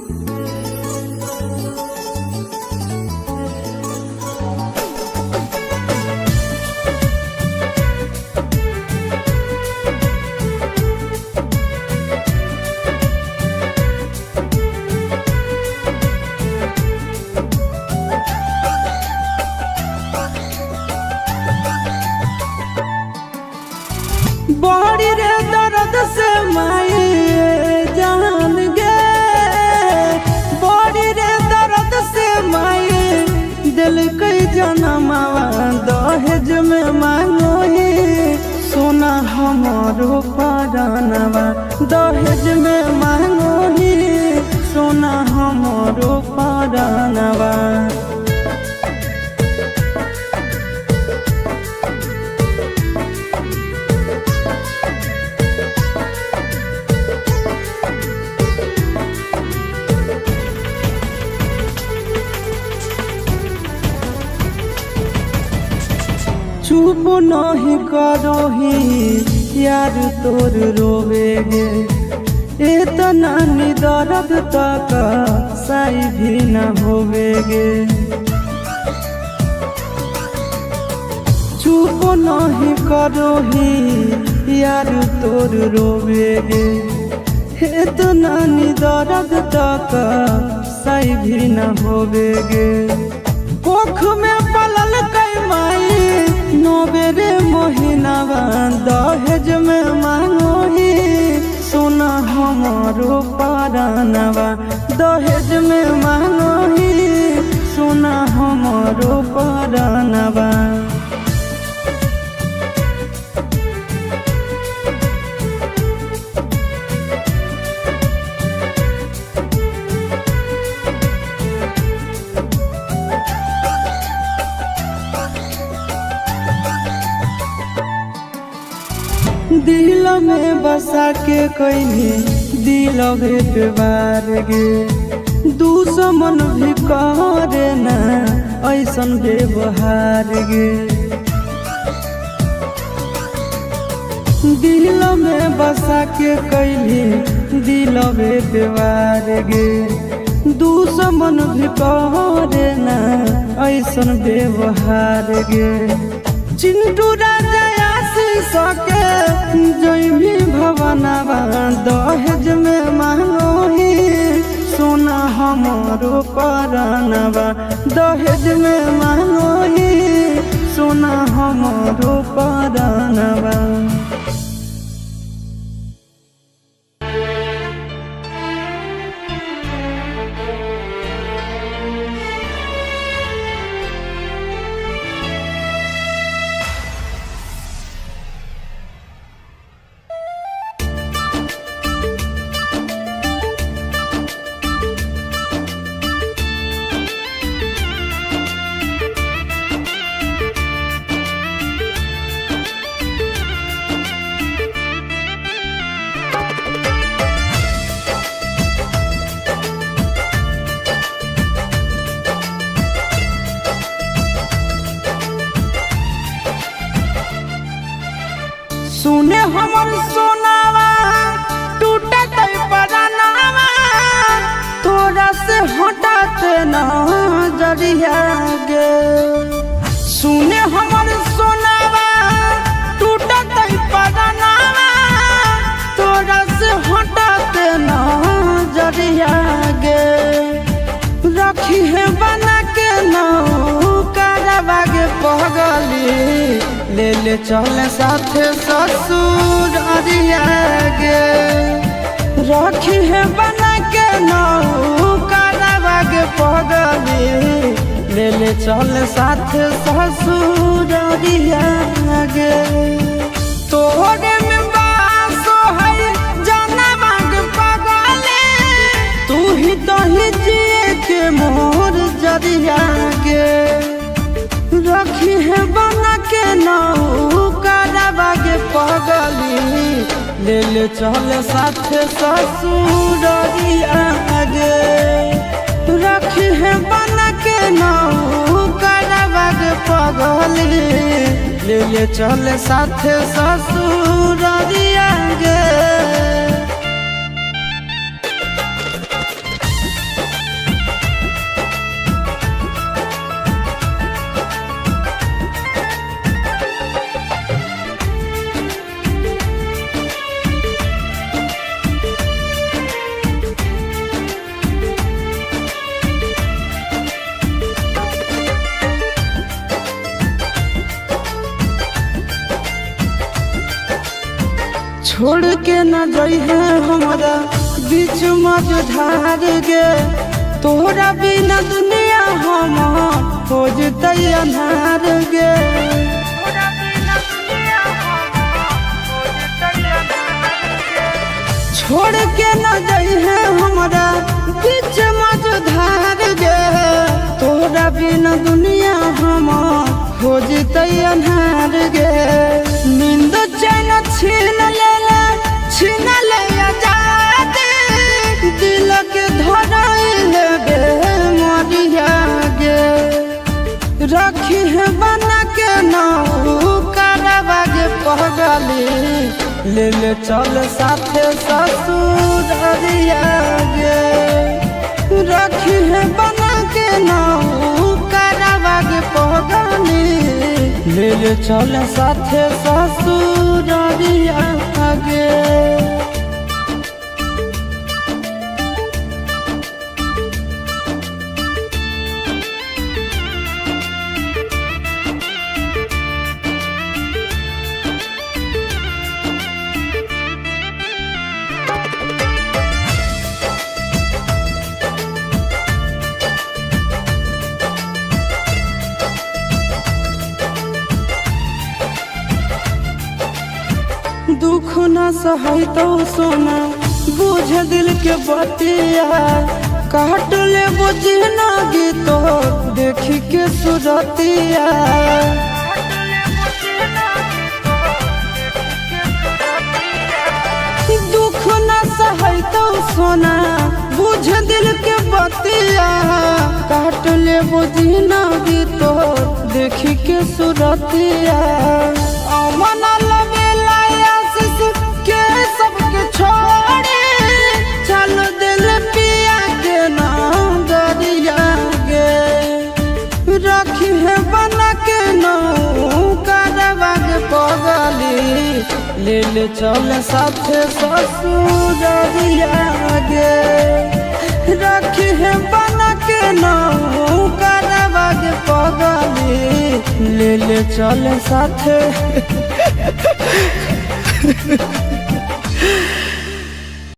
बड़ी रे दर्द से माए जान गे, बड़ी रे दर्द से माए दिल कई जनमावा दहेज में मांगो ही सोना हमारो परानवा, दहेज में मांगो ही सोना हमारो परानवा। चुप नहीं करो ही यार तोर रोवेगे, इतना नी दर्द तक सही भी न होवेगे। चुप नहीं करो ही यार तोर रोवेगे, इतना नी दर्द तक सही भी न होवेगे। कोख में पलल कई माई नोबेरे मोहिनावा, दहेज में मांगो ही सोना हमारो परानवा, दहेज में मांगो ही सोना हमारो परानवा। दिल में बसा के कहीं दिल बार गे, दुश्मन भी करे ना ऐसन व्यवहार गे। दिल में बसा के कहीं दिल बार गे, दुश्मन भी करे ना ऐसन व्यवहार गे। चिंटू राजा सके जय भी भवनवा, दहेज में मांगो ही सोना हमारो परानवा, दहेज में मांगो ही सोना हमारो परानवा। सुने हमर सोनावा टूटे परानवा, तोरा से हटाते ना जरिया गे। सुने हमर सोनावा टूटे परानवा, तोरा से हटाते ना जरिया गे। रखी है बना के नौकरवा गे पगली, ले ले चले साथे ससुर अरिया गे। रखी है बना के नौकरवा गे पगली, ले ले चले साथे ससुर अरिया गे। तोरे में बासो है जनवा गे पगली, तू ही तो ही जिए के मोर जरिया गे। रखी है बना के नौकरवा गे पगली, ले ले चले साथे ससुररिया गे। रखी है बना के नौकरवा गे पगली, ले ले चले साथे ससुररिया गे। छोड़ के न जइहे हमरा बीच मझधार गे, तोहरा बिना दुनिया हम हो जतई अन्हार गे। छोड़ के न जइहे हमरा बीच मझधार गे, तोहरा बिना दुनिया हम हो जतई अन्हार गे। नींद चैन छीन ले आजादी, दिल के धराइले बेमरिया गे। रखी है बना के नौकरवा गे पगली, ले ले चल साथे ससुरिया गे। रखी है बना के नौकरवा गे पगली, ले ले चल साथे ससुरिया गे। दुख न सहै तो सोना बुझ दिल के बतिया, काट ले बुझ ना गीतो देखी के सुरतिया। दुख न सहै तो सोना बुझ दिल के बतिया, काट ले बुझ ना गीतो देखी के सुरतिया। अमन सबके छोड़े चल दिल पिया के नाम दरिया गे। रखी है बना के नौकरवा गे पगली, ले ले चल साथे ससुरिया गे। रखी है बना के नौकरवा गे पगली, ले ले चल साथे